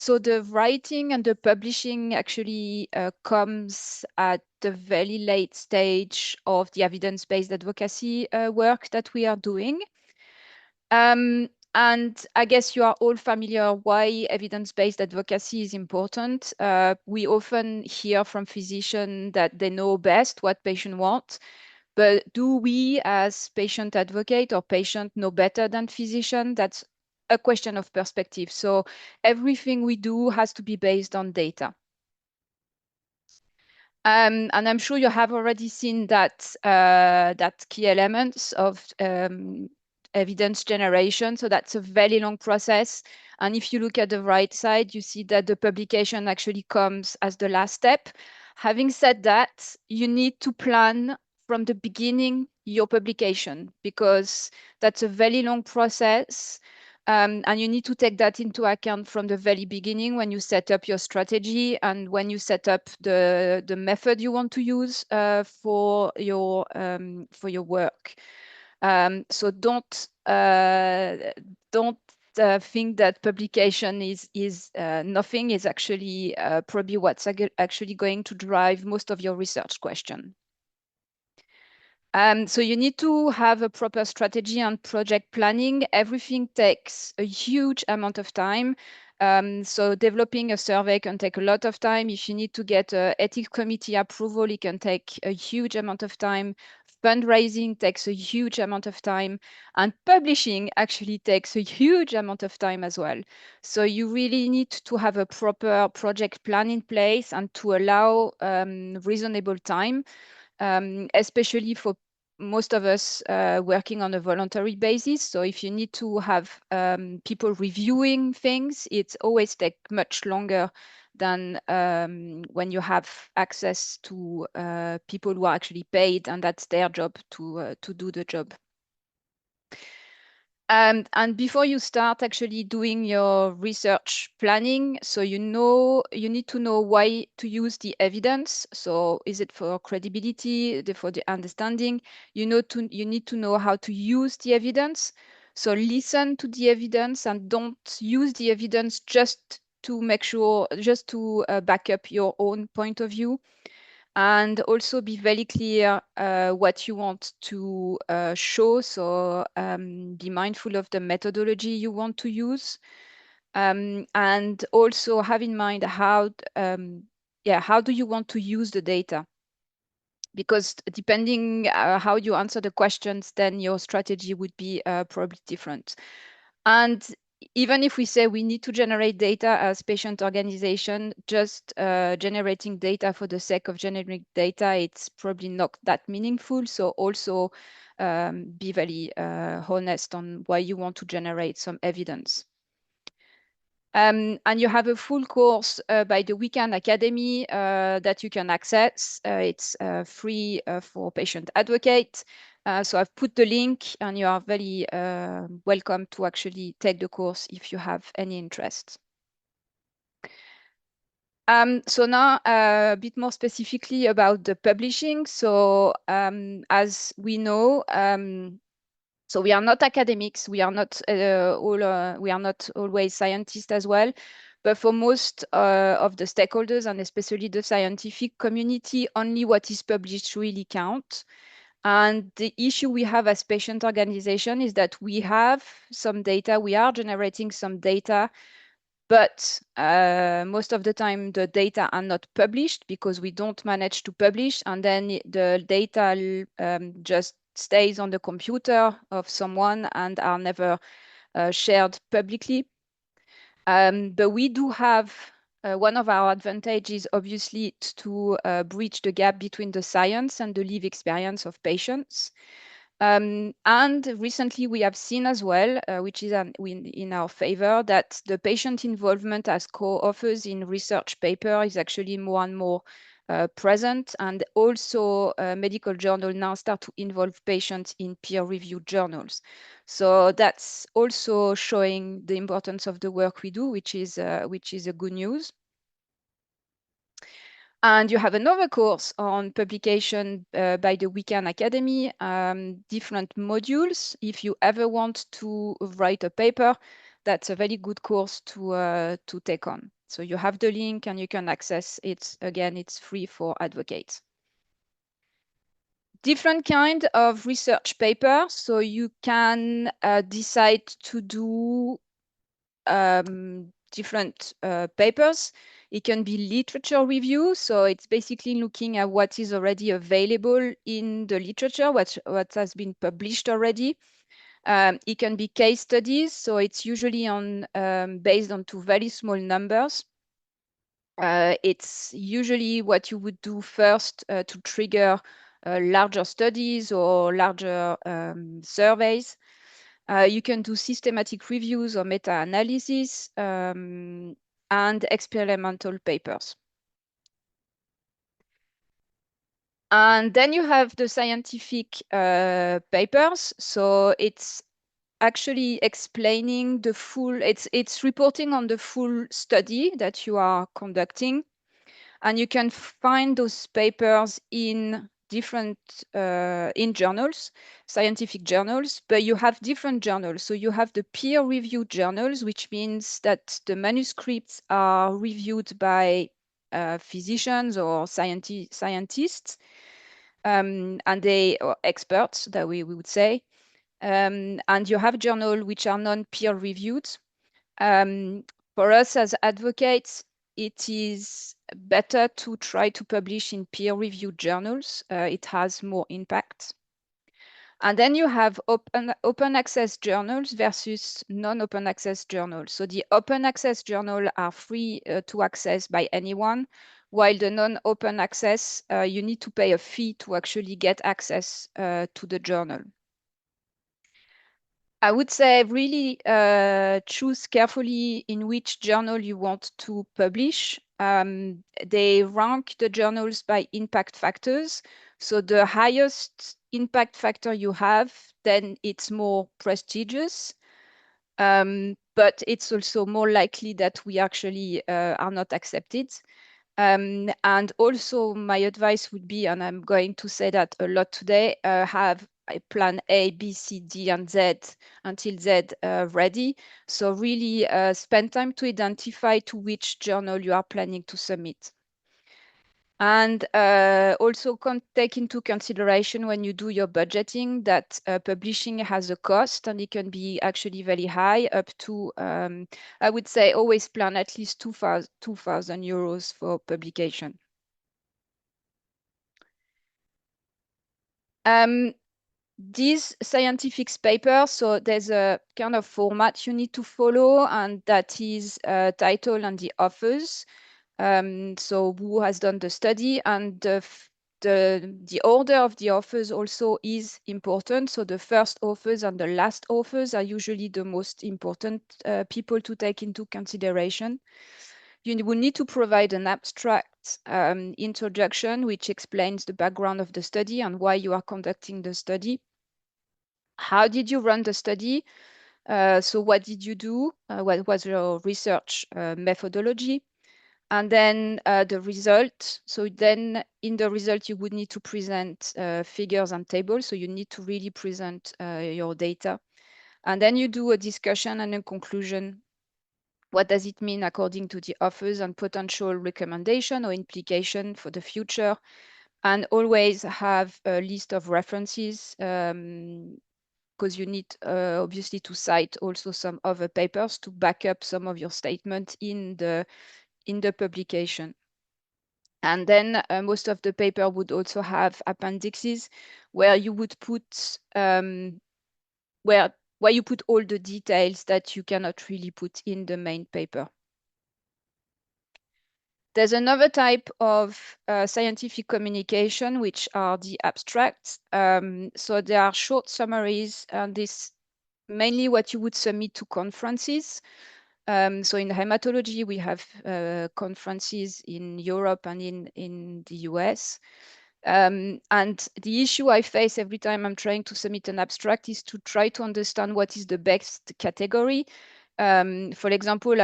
So the writing and the publishing actually comes at the very late stage of the evidence-based advocacy work that we are doing. And I guess you are all familiar why evidence-based advocacy is important. We often hear from physicians that they know best what patients want, but do we as patient advocate or patient know better than physician? That's a question of perspective. So everything we do has to be based on data. And I'm sure you have already seen that that key elements of evidence generation. So that's a very long process. And if you look at the right side, you see that the publication actually comes as the last step. Having said that, you need to plan from the beginning your publication, because that's a very long process. And you need to take that into account from the very beginning when you set up your strategy and when you set up the method you want to use for your work. So don't think that publication is nothing. Is actually probably what's actually going to drive most of your research question. So you need to have a proper strategy and project planning. Everything takes a huge amount of time. So developing a survey can take a lot of time. If you need to get an ethics committee approval, it can take a huge amount of time. Fundraising takes a huge amount of time. And publishing actually takes a huge amount of time as well. So you really need to have a proper project plan in place and to allow reasonable time. Especially for most of us working on a voluntary basis. So if you need to have people reviewing things, it's always take much longer than when you have access to people who are actually paid, and that's their job to do the job. And before you start actually doing your research planning, so you need to know why to use the evidence. So is it for credibility, for the understanding? You need to know how to use the evidence. So listen to the evidence and don't use the evidence just to make sure, just to back up your own point of view. And also be very clear what you want to show. So be mindful of the methodology you want to use. And also have in mind how do you want to use the data? Because depending how you answer the questions, then your strategy would be probably different. And even if we say we need to generate data as patient organization, just generating data for the sake of generating data, it's probably not that meaningful. So also be very honest on why you want to generate some evidence. And you have a full course by the INCA Academy that you can access. It's free for patient advocates. So I've put the link, and you are very welcome to actually take the course if you have any interest. So now a bit more specifically about the publishing. So as we know, so we are not academics. We are not we are not always scientists as well. But for most of the stakeholders, and especially the scientific community, only what is published really counts. And the issue we have as patient organization is that we have some data, we are generating some data, but most of the time the data are not published because we don't manage to publish, and then the data just stays on the computer of someone and are never shared publicly. But we do have one of our advantages, obviously, to bridge the gap between the science and the lived experience of patients. And recently we have seen as well, which is in our favor, that the patient involvement as co-authors in research paper is actually more and more present, and also medical journals now start to involve patients in peer-reviewed journals. So that's also showing the importance of the work we do, which is a good news. And you have another course on publication by the INCA Academy, different modules. If you ever want to write a paper, that's a very good course to take on. So you have the link and you can access it. Again, it's free for advocates. Different kind of research paper. So you can decide to do different papers. It can be literature review. So it's basically looking at what is already available in the literature, what has been published already. It can be case studies. So it's usually on based on two very small numbers. It's usually what you would do first to trigger larger studies or larger surveys. You can do systematic reviews or meta-analysis and experimental papers. And then you have the scientific papers. So it's actually explaining the full, it's reporting on the full study that you are conducting. And you can find those papers in different in journals, scientific journals, but you have different journals. So you have the peer-reviewed journals, which means that the manuscripts are reviewed by physicians or scientists, and they are experts, that we would say. And you have journals which are non-peer reviewed. For us as advocates, it is better to try to publish in peer-reviewed journals. It has more impact. And then you have open access journals versus non-open access journals. So the open access journals are free to access by anyone, while the non-open access, you need to pay a fee to actually get access to the journal. I would say really choose carefully in which journal you want to publish. They rank the journals by impact factors. So the highest impact factor you have, then it's more prestigious. But it's also more likely that we actually are not accepted. And also my advice would be, and I'm going to say that a lot today, have a plan A, B, C, D, and Z until Z ready. So really spend time to identify to which journal you are planning to submit. And also take into consideration when you do your budgeting that publishing has a cost, and it can be actually very high, up to, I would say, always plan at least 2,000 euros for publication. These scientific papers, so there's a kind of format you need to follow, and that is title and the authors. So who has done the study, and the order of the authors also is important. So the first authors and the last authors are usually the most important people to take into consideration. You will need to provide an abstract introduction, which explains the background of the study and why you are conducting the study. How did you run the study? So what did you do? What was your research methodology? And then the result. So then in the result, you would need to present figures and tables. So you need to really present your data. And then you do a discussion and a conclusion. What does it mean according to the authors, and potential recommendation or implication for the future? And always have a list of references, because you need obviously to cite also some other papers to back up some of your statements in the publication. And then most of the paper would also have appendixes where you would put where you put all the details that you cannot really put in the main paper. There's another type of scientific communication, which are the abstracts. So there are short summaries, and this mainly what you would submit to conferences. So in hematology, we have conferences in Europe and in the US. And the issue I face every time I'm trying to submit an abstract is to try to understand what is the best category. For example,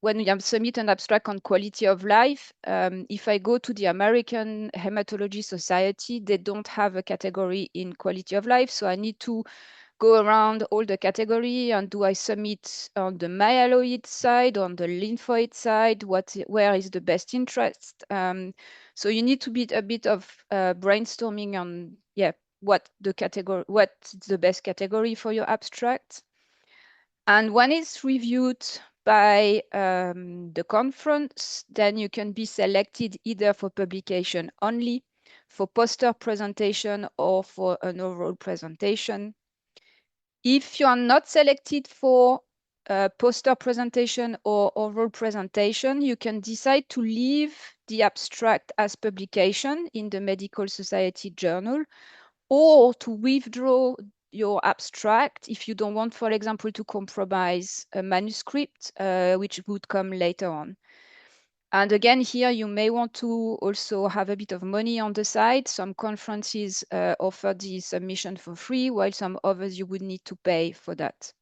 when I submit an abstract on quality of life, if I go to the American Hematology Society, they don't have a category in quality of life. So I need to go around all the category and do I submit on the myeloid side, on the lymphoid side, where is the best interest? So you need to be a bit of brainstorming on, what's the best category for your abstract. And when it's reviewed by the conference, then you can be selected either for publication only, for poster presentation, or for an oral presentation. If you are not selected for poster presentation or oral presentation, you can decide to leave the abstract as publication in the Medical Society journal, or to withdraw your abstract if you don't want, for example, to compromise a manuscript, which would come later on. And again, here you may want to also have a bit of money on the side. Some conferences offer the submission for free, while some others you would need to pay for that.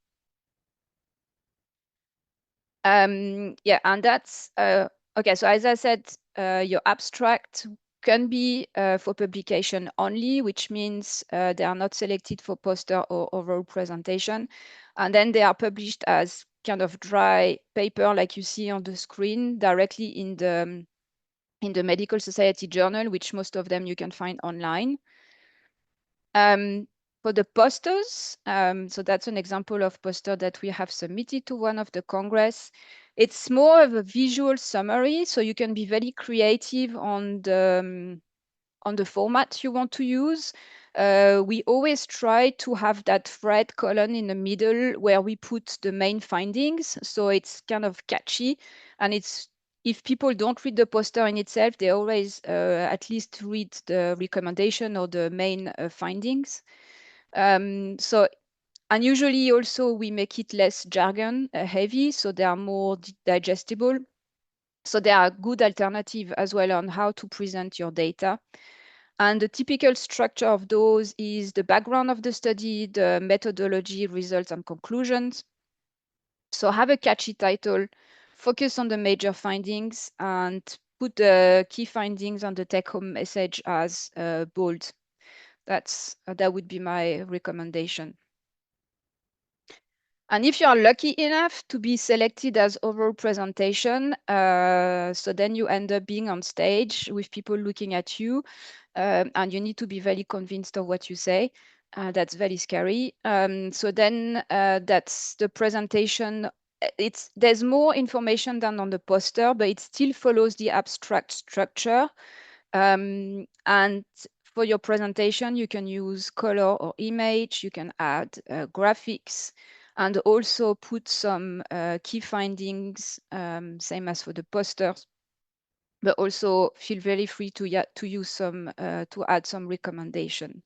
Yeah, and that's okay. So as I said, your abstract can be for publication only, which means they are not selected for poster or oral presentation, and then they are published as kind of dry paper, like you see on the screen, directly in the Medical Society journal, which most of them you can find online. For the posters, so that's an example of poster that we have submitted to one of the Congress. It's more of a visual summary, so you can be very creative on the format you want to use. We always try to have that red column in the middle where we put the main findings, so it's kind of catchy, and if people don't read the poster in itself, they always at least read the recommendation or the main findings. And usually also we make it less jargon heavy, so they are more digestible. So they are a good alternative as well on how to present your data. And the typical structure of those is the background of the study, the methodology, results, and conclusions. So have a catchy title, focus on the major findings, and put the key findings on the take-home message as bold. That would be my recommendation. And if you are lucky enough to be selected as oral presentation, so then you end up being on stage with people looking at you, and you need to be very convinced of what you say. That's very scary. So then that's the presentation. There's more information than on the poster, but it still follows the abstract structure. And for your presentation, you can use color or image. You can add graphics, and also put some key findings, same as for the posters. But also feel very free to use some to add some recommendation.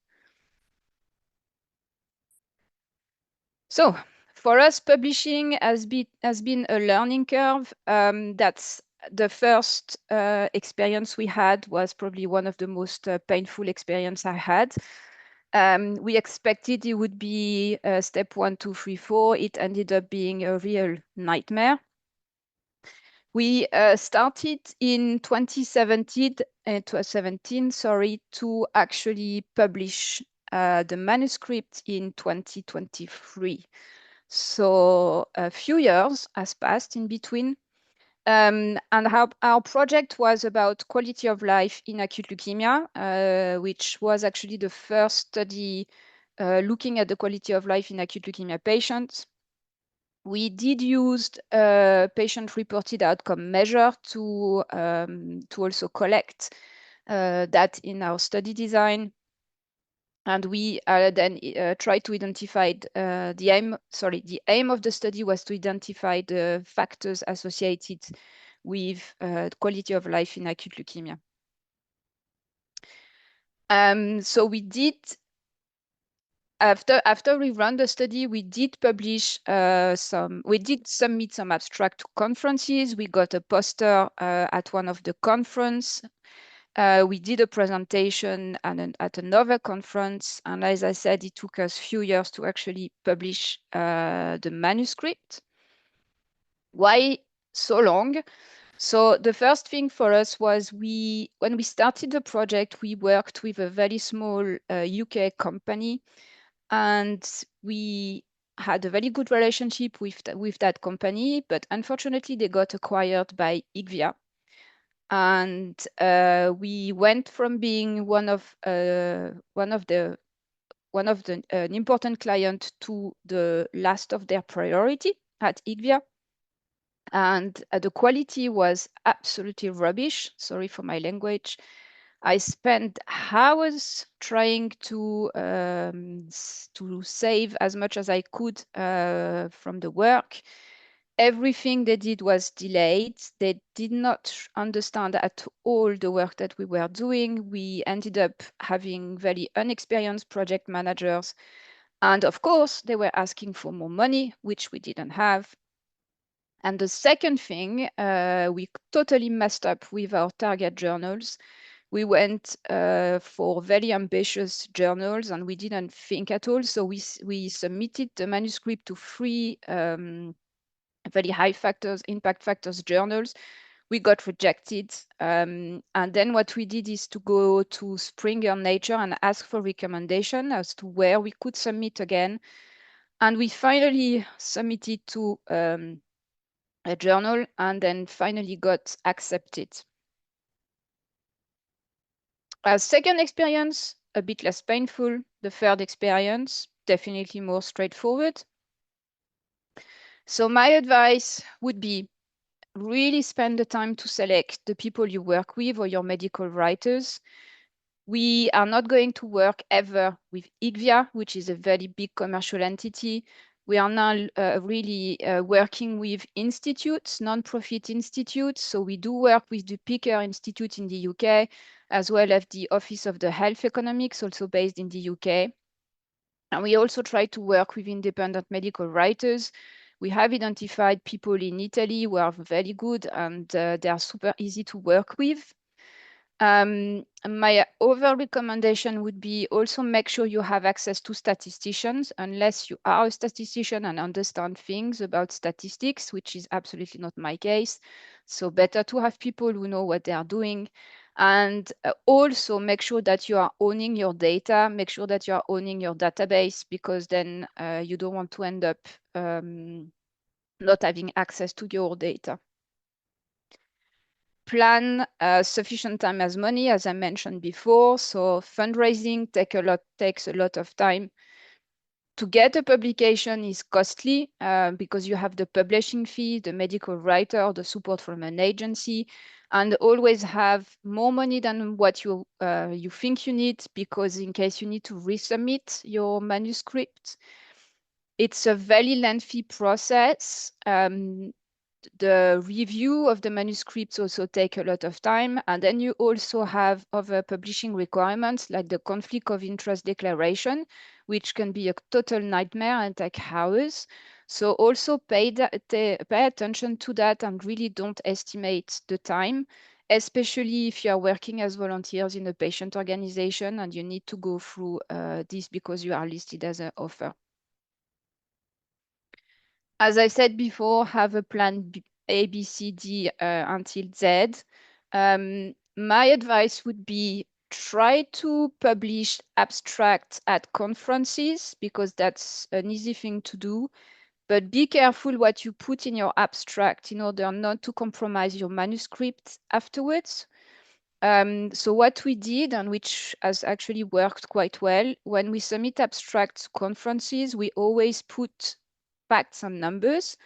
So for us, publishing has been a learning curve. That's the first experience we had was probably one of the most painful experience I had. We expected it would be step 1, 2, 3, 4. It ended up being a real nightmare. We started in 2017, to actually publish the manuscript in 2023. So a few years has passed in between. And our project was about quality of life in acute leukemia, which was actually the first study looking at the quality of life in acute leukemia patients. We did use patient-reported outcome measure to also collect that in our study design. And we then tried to identify the aim of the study was to identify the factors associated with quality of life in acute leukemia. So we did, after we ran the study, we did publish we did submit some abstract to conferences. We got a poster at one of the conference. We did a presentation at another conference, and as I said, it took us a few years to actually publish the manuscript. Why so long? So the first thing for us was when we started the project, we worked with a very small UK company, And we had a very good relationship with that company, but unfortunately they got acquired by IGVIA. And we went from being one of the an important client to the last of their priority at IGVIA. And the quality was absolutely rubbish. Sorry for my language. I spent hours trying to save as much as I could from the work. Everything they did was delayed. They did not understand at all the work that we were doing. We ended up having very inexperienced project managers. And of course, they were asking for more money, which we didn't have. And the second thing, we totally messed up with our target journals. We went for very ambitious journals and we didn't think at all. So we submitted the manuscript to three very high impact factors journals. We got rejected. And then what we did is to go to Springer Nature and ask for recommendation as to where we could submit again. And we finally submitted to a journal and then finally got accepted. A second experience, a bit less painful. The third experience, definitely more straightforward. So my advice would be really spend the time to select the people you work with or your medical writers. We are not going to work ever with IGVIA, which is a very big commercial entity. We are now really working with institutes, non-profit institutes. So we do work with the Picker Institute in the UK, as well as the Office of the Health Economics, also based in the UK. And we also try to work with independent medical writers. We have identified people in Italy who are very good and they are super easy to work with. My other recommendation would be also make sure you have access to statisticians, unless you are a statistician and understand things about statistics, which is absolutely not my case. So better to have people who know what they are doing. And also make sure that you are owning your data, make sure that you are owning your database, because then you don't want to end up not having access to your data. Plan sufficient time as money, as I mentioned before. So fundraising takes a lot of time. To get a publication is costly because you have the publishing fee, the medical writer, the support from an agency, and always have more money than what you think you need, because in case you need to resubmit your manuscript, it's a very lengthy process. The review of the manuscripts also take a lot of time. And then you also have other publishing requirements like the conflict of interest declaration, which can be a total nightmare and take hours. So also pay attention to that and really don't estimate the time, especially if you are working as volunteers in a patient organization and you need to go through this because you are listed as an author. As I said before, have a plan A, B, C, D until Z. My advice would be try to publish abstracts at conferences because that's an easy thing to do. But be careful what you put in your abstract in order not to compromise your manuscript afterwards. So what we did, and which has actually worked quite well, when we submit abstracts to conferences, we always put facts and numbers.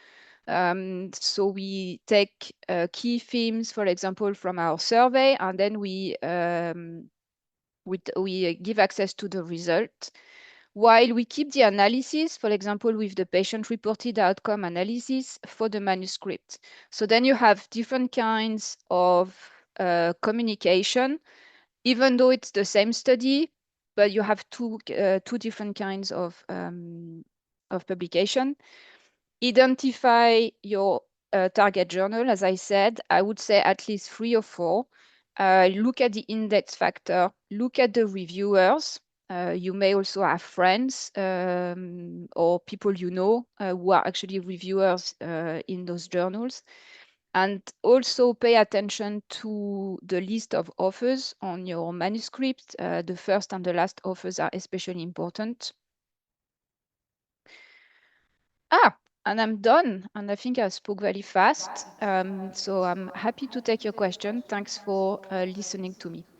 So we take key themes, for example, from our survey, and then we give access to the result, while we keep the analysis, for example, with the patient-reported outcome analysis for the manuscript. So then you have different kinds of communication, even though it's the same study, but you have two different kinds of publication. Identify your target journal. As I said, I would say at least 3 or 4. Look at the index factor, look at the reviewers. You may also have friends or people you know who are actually reviewers in those journals. And also pay attention to the list of authors on your manuscript. The first and the last authors are especially important. And I'm done. And I think I spoke very fast. So I'm happy to take your question. Thanks for listening to me.